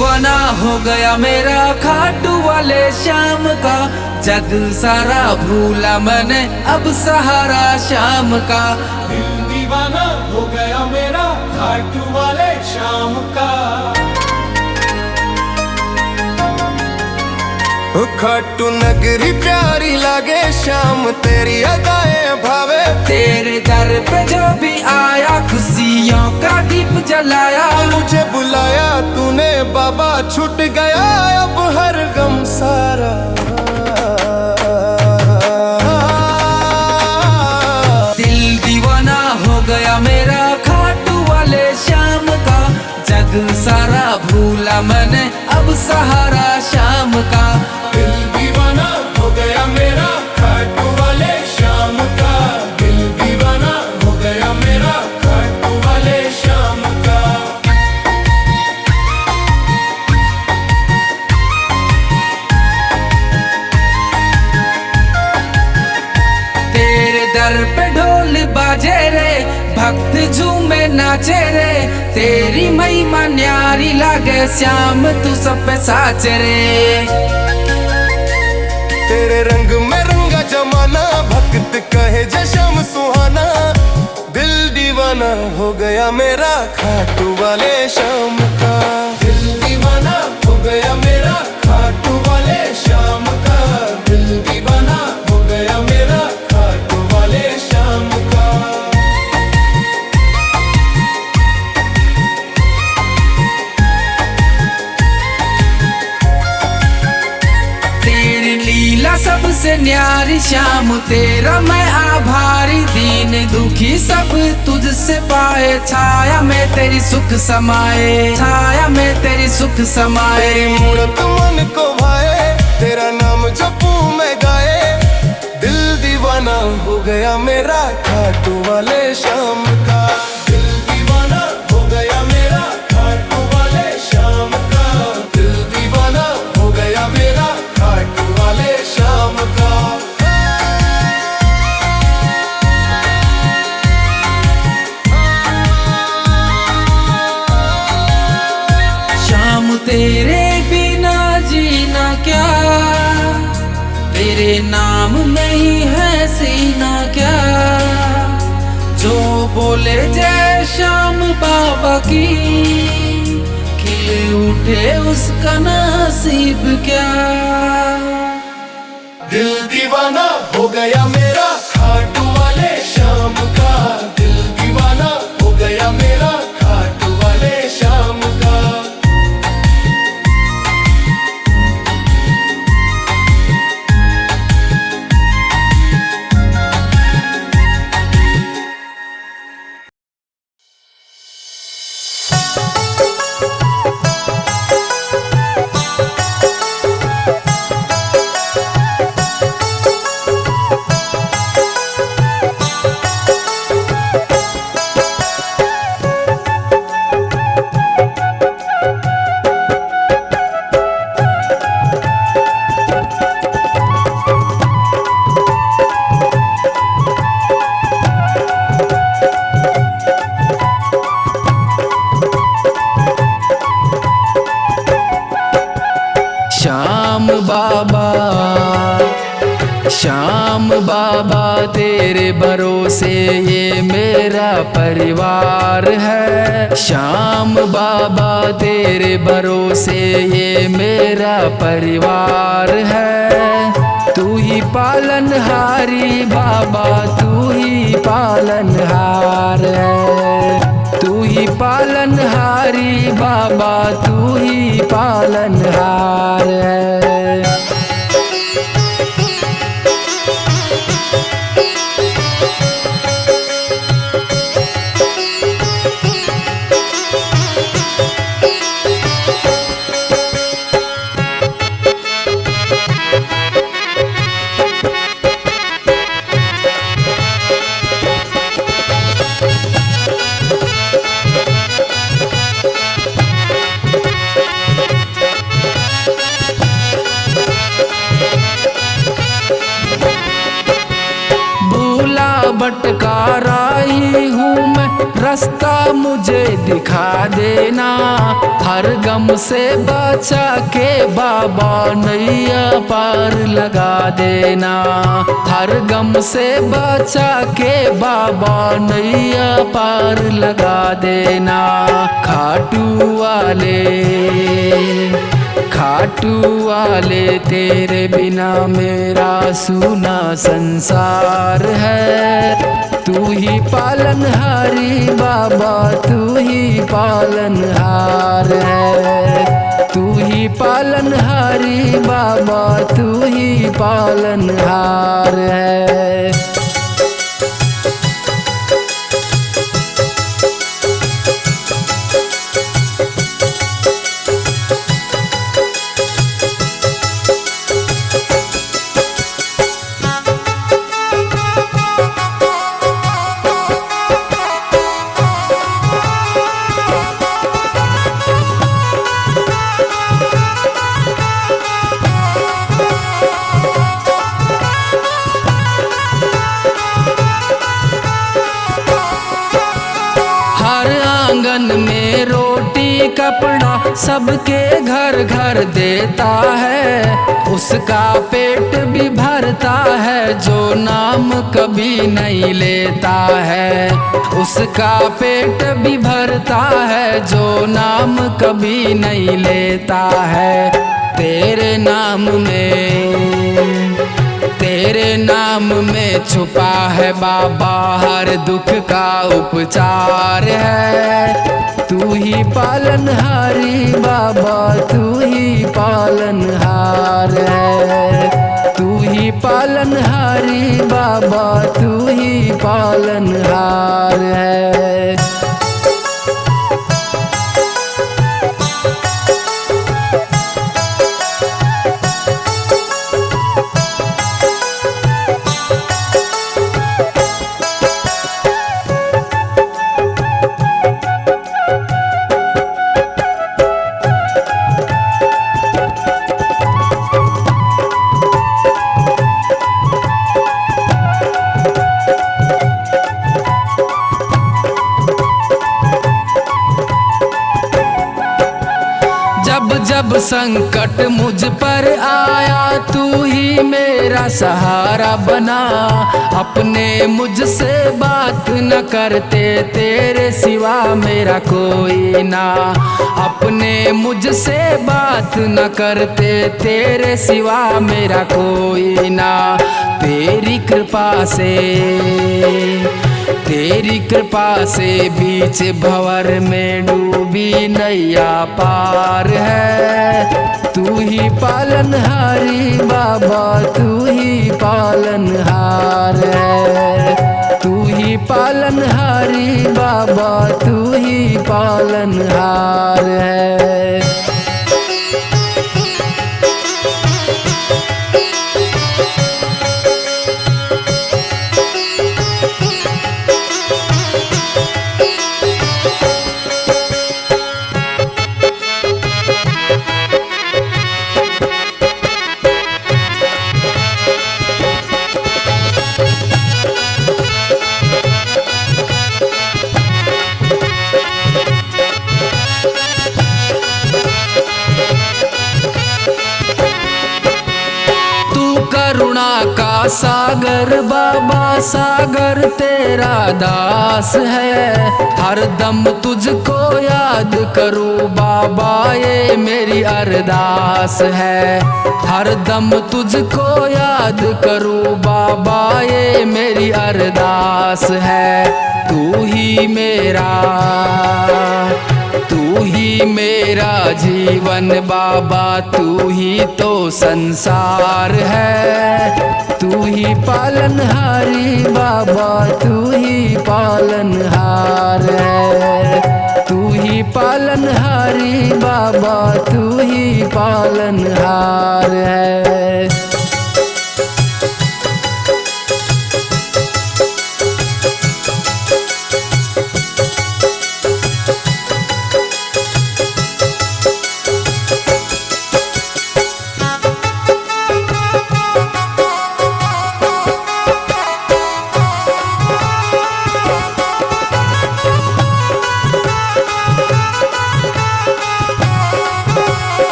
दीवाना हो गया मेरा खाटू वाले श्याम का। जग सारा भूला मैंने अब सहारा श्याम का। दिल दीवाना हो गया मेरा खाटू वाले श्याम का। खाटू नगरी प्यारी लागे श्याम तेरी अदाएं भावे। तेरे दर पे जो भी आया खुशियों का दीप जलाया। मुझे बुलाया तूने बाबा छूट गया अब हर गम सारा। दिल दीवाना हो गया मेरा खाटू वाले श्याम का। जग सारा भूला मैंने अब सहारा श्याम का। दिल दीवाना हो गया मेरा खाटू वाले श्याम का। दिल दीवाना हो गया मेरा खाटू वाले श्याम का। तेरे दर पे ढोल बाजे रे भक्त झूमे नाचे रे। तेरी महिमा न्यारी लागे श्याम तू सब पे साच रे। तेरे रंग में रंगा जमाना भक्त कहे जय श्याम सुहाना। दिल दीवाना हो गया मेरा खाटू वाले श्याम का। दिल दीवाना हो गया मेरा खाटू वाले श्याम का। दिल दीवाना हो गया मेरा खाटू वाले श्याम का। तेरी लीला सबसे न्यारी श्याम तेरा मैं आभारी। दीन दुखी सब तुझसे पाए छाया में तेरी सुख समाए। छाया में तेरी सुख समाए। मूरत मन को भाए तेरा नाम जपू मैं गाए। दिल दीवाना हो गया मेरा खाटू वाले श्याम का। दिल दीवाना हो गया मेरा खाटू वाले श्याम का। दिल दीवाना हो गया मेरा खाटू वाले श्याम का। श्याम तेरे बिना जीना क्या। तेरे नाम में ही है सीना क्या। जो बोले जय श्याम बाबा की खिल उठे उसका नसीब क्या। दिल दीवाना हो गया मेरा खाटू वाले श्याम का। दिल दीवाना हो गया मेरा खाटू वाले श्याम का। श्याम बाबा तेरे भरोसे ये मेरा परिवार है। श्याम बाबा तेरे भरोसे ये मेरा परिवार है। तू ही पालनहारी बाबा तू ही पालनहार है। तू ही पालनहारी बाबा तू ही पालनहार है। भटकार आई हूँ मैं रास्ता मुझे दिखा देना, हर गम से बचा के बाबा नैया पार लगा देना। हर गम से बचा के बाबा नैया पार लगा देना। खाटू वाले तेरे बिना मेरा सूना संसार है। तू ही पालनहारी बाबा, तू ही पालनहार है। तू ही पालनहारी बाबा, तू ही पालनहार है। आंगन में रोटी कपड़ा सबके घर घर देता है। उसका पेट भी भरता है जो नाम कभी नहीं लेता है। उसका पेट भी भरता है जो नाम कभी नहीं लेता है। तेरे नाम में छुपा है बाबा हर दुख का उपचार है। तू ही पालनहारी बाबा, तू ही पालनहार है। तू ही पालनहारी बाबा, तू ही पालनहार है। जब संकट मुझ पर आया तू ही मेरा सहारा बना। अपने मुझसे बात न करते तेरे सिवा मेरा कोई ना। अपने मुझसे बात न करते तेरे सिवा मेरा कोई ना। तेरी कृपा से बीच भंवर में डूबी नैया पार है। तू ही पालनहारी बाबा, तू ही पालनहार है। तू ही पालनहारी बाबा, तू ही पालनहार है। करुणा का सागर बाबा, सागर तेरा दास है। हर दम तुझको याद करूं बाबा, ये मेरी अरदास है। हर दम तुझको याद करूं बाबा, ये मेरी अरदास है। तू ही मेरा जीवन बाबा, तू ही तो संसार है। तू ही पालनहारी बाबा, तू ही पालनहार है। तू ही पालनहारी बाबा, तू ही पालनहार है।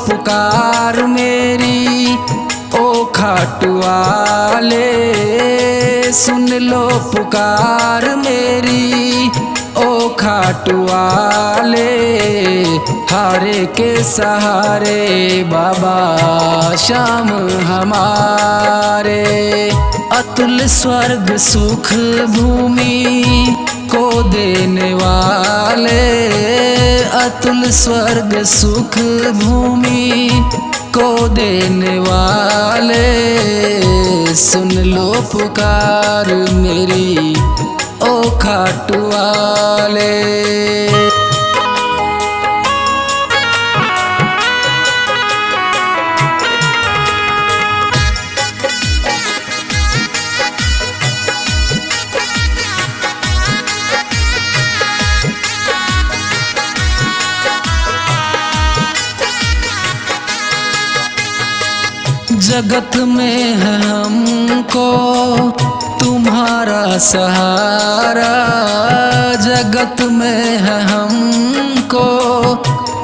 पुकार मेरी ओ खाटुवाले, सुन लो पुकार मेरी ओ खाटुवाले। हारे के सहारे बाबा श्याम हमारे, अतुल स्वर्ग सुख भूमि को देने वाले, अतुल स्वर्ग सुख भूमि को देने वाले। सुन लो पुकार मेरी ओ खाटुवाले। जगत में है हमको तुम्हारा सहारा, जगत में है हमको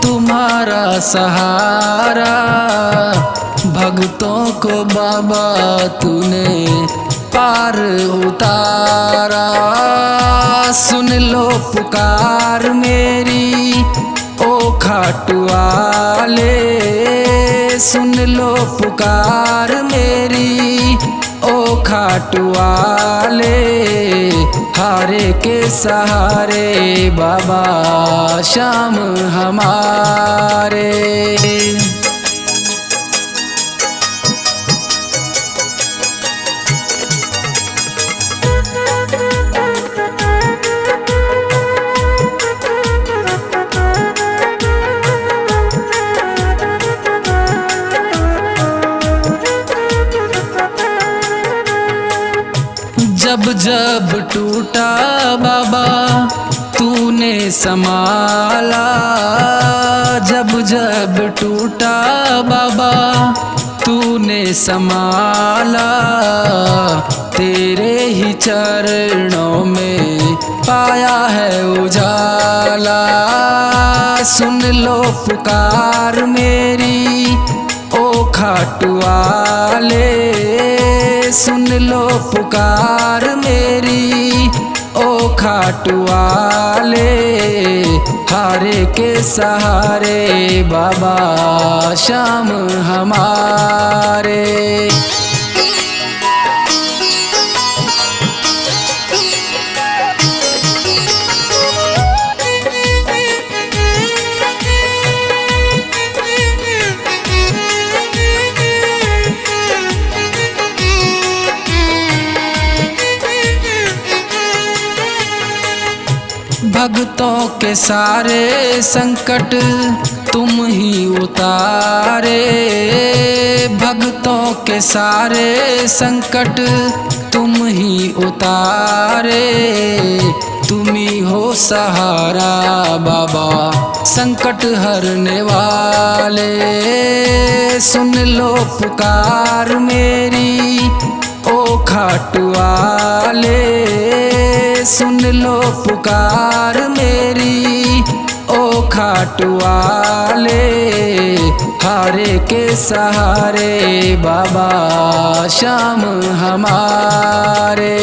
तुम्हारा सहारा। भक्तों को बाबा तूने पार उतारा। सुन लो पुकार मेरी ओ खाटुवाले, सुन लो पुकार मेरी ओ खाटुवाले। हारे के सहारे बाबा श्याम हमारे। जब जब टूटा बाबा तूने संभाला, जब जब टूटा बाबा तूने संभाला। तेरे ही चरणों में पाया है उजाला। सुन लो पुकार मेरी ओ खाटुवाले, सुन लो पुकार मेरी ओ खाटुवाले। हारे के सहारे बाबा श्याम हमारे। भक्तों के सारे संकट तुम ही उतारे, भक्तों के सारे संकट तुम ही उतारे। तुम ही हो सहारा बाबा संकट हरने वाले। सुन लो पुकार मेरी ओ खाटुवाले, सुन लो पुकार मेरी ओ खाटुवाले। हारे के सहारे बाबा श्याम हमारे।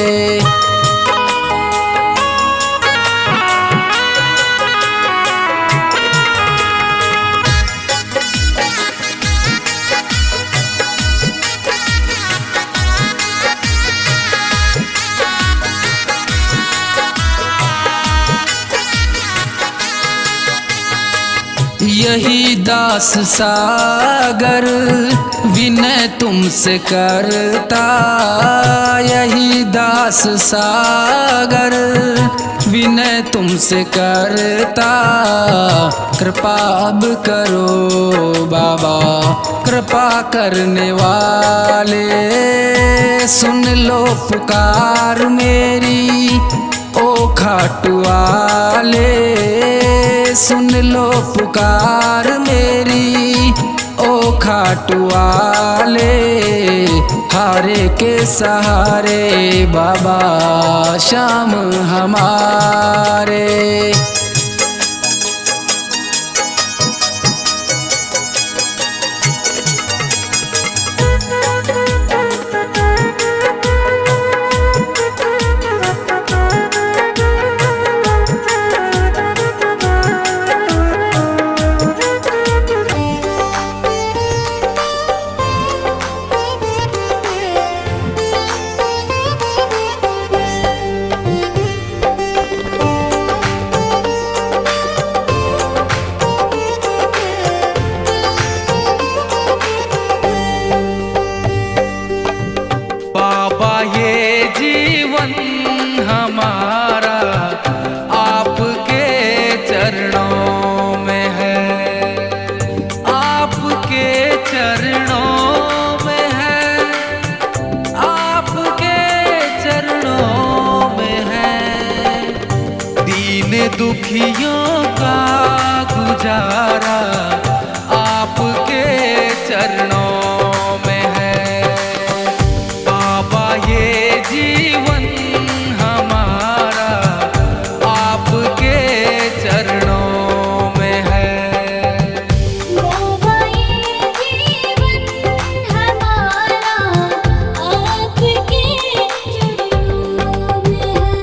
यही दास सागर विनय तुमसे करता, यही दास सागर विनय तुमसे करता। कृपा अब करो बाबा कृपा करने वाले। सुन लो पुकार मेरी ओ खाटुवाले, सुन लो पुकार मेरी ओ खाटुवाले। हारे के सहारे बाबा श्याम हमारे। जीवन हमारा आपके चरणों में है, आपके चरणों में है, आपके चरणों में है। दीन दुखियों का गुजारा आपके चरणों में है। बाबा ये जीवन हमारा आपके चरणों में है। बाबा ये जीवन हमारा आपके चरणों में है।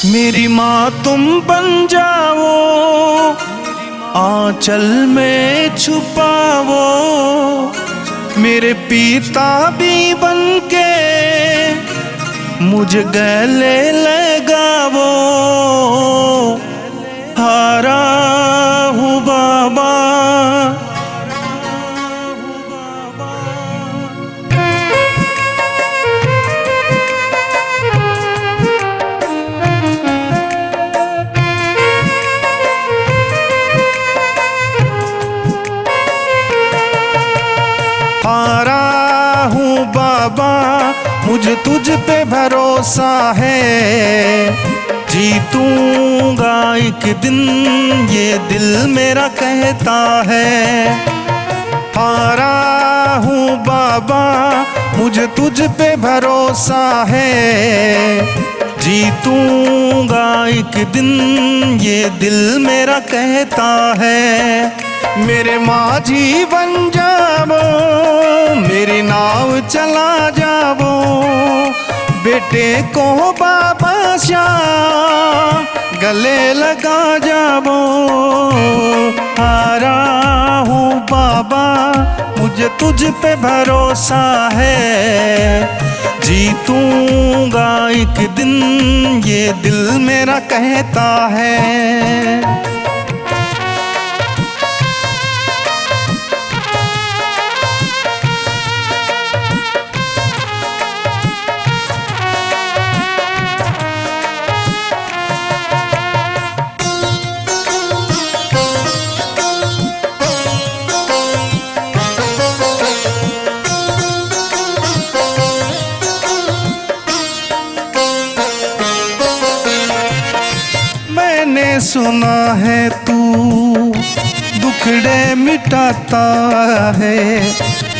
मेरी माँ तुम बन जाओ, आंचल में छुपाओ, मेरे पिता भी बन के मुझे गले लगाओ। हारा हूँ बाबा, हारा हूँ बाबा, मुझे तुझ पे भरोसा है। जीतूंगा एक दिन, ये दिल मेरा कहता है। हारा हूँ बाबा, मुझे तुझ पे भरोसा है। जीतूंगा एक दिन, ये दिल मेरा कहता है। मेरे माझी बन जावो, मेरी नाव चला जावो, बेटे को बाबा श्याम गले लगा जावो। हारा हूँ बाबा, मुझे तुझ पे भरोसा है। जीतूंगा एक दिन, ये दिल मेरा कहता है। मैंने सुना है तू दुखड़े मिटाता है,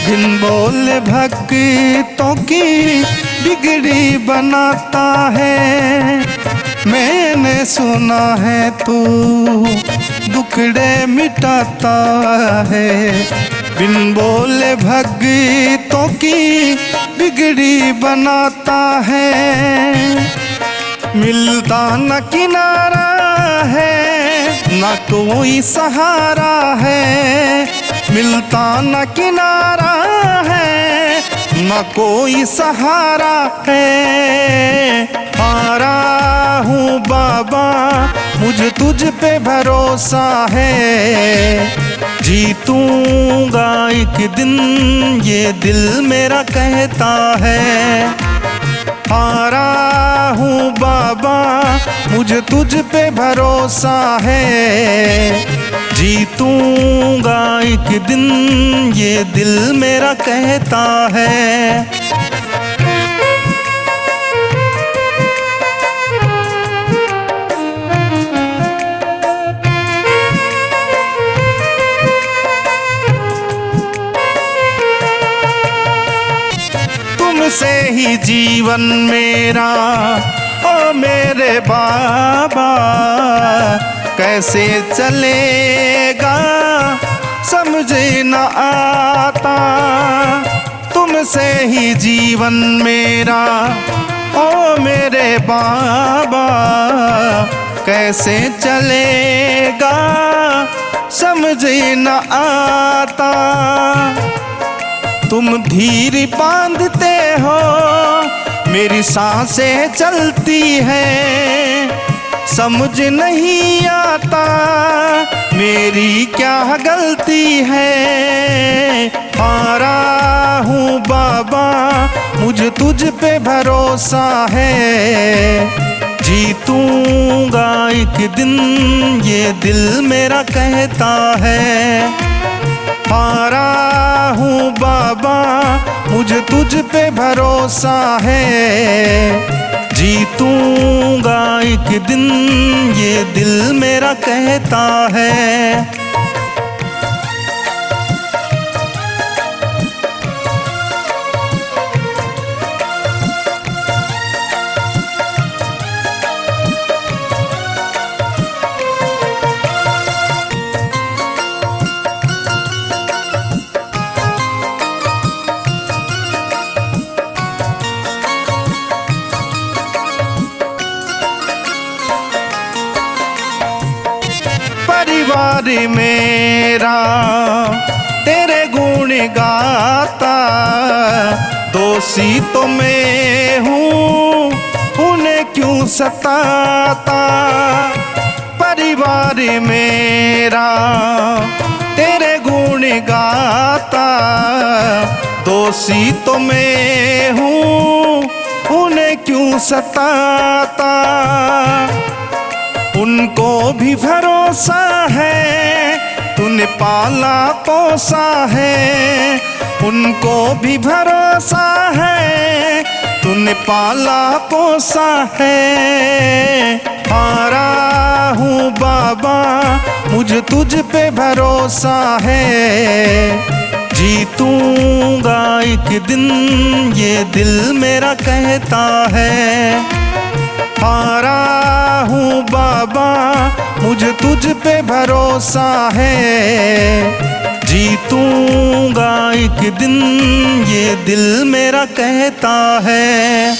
बिन बोले भक्तों की बिगड़ी बनाता है। मैंने सुना है तू दुखड़े मिटाता है, बिन बोले भक्तों की बिगड़ी बनाता है। मिलता न किनारा है, न कोई सहारा है। मिलता न किनारा है, न कोई सहारा है। हारा हूँ बाबा, मुझे तुझ पे भरोसा है। जीतूंगा एक दिन, ये दिल मेरा कहता है। हारा हूँ बाबा, मुझे तुझ पे भरोसा है। जीतूंगा एक दिन, ये दिल मेरा कहता है। तुमसे ही जीवन मेरा, ओ मेरे बाबा, कैसे चलेगा समझ न आता। तुमसे ही जीवन मेरा, ओ मेरे बाबा, कैसे चलेगा समझ न आता। तुम धीर बांधते हो, मेरी सांसें चलती हैं। समझ नहीं आता मेरी क्या गलती है। हारा हूँ बाबा, मुझे तुझ पे भरोसा है। जीतूंगा एक दिन, ये दिल मेरा कहता है। हारा हूँ बाबा, मुझे तुझ पे भरोसा है। जीतूंगा एक दिन, ये दिल मेरा कहता है। परिवार मेरा तेरे गुण गाता, दोषी तो मैं हूँ उन्हें क्यों सताता। परिवार मेरा तेरे गुण गाता, दोषी तो मैं हूँ उन्हें क्यों सताता। उनको भी भरोसा है तूने पाला पोसा है, उनको भी भरोसा है तूने पाला पोसा है। हारा हूँ बाबा मुझे तुझ पे भरोसा है, जीतूंगा एक दिन ये दिल मेरा कहता है। हारा हूँ बाबा मुझे तुझ पे भरोसा है, जीतूंगा एक दिन ये दिल मेरा कहता है।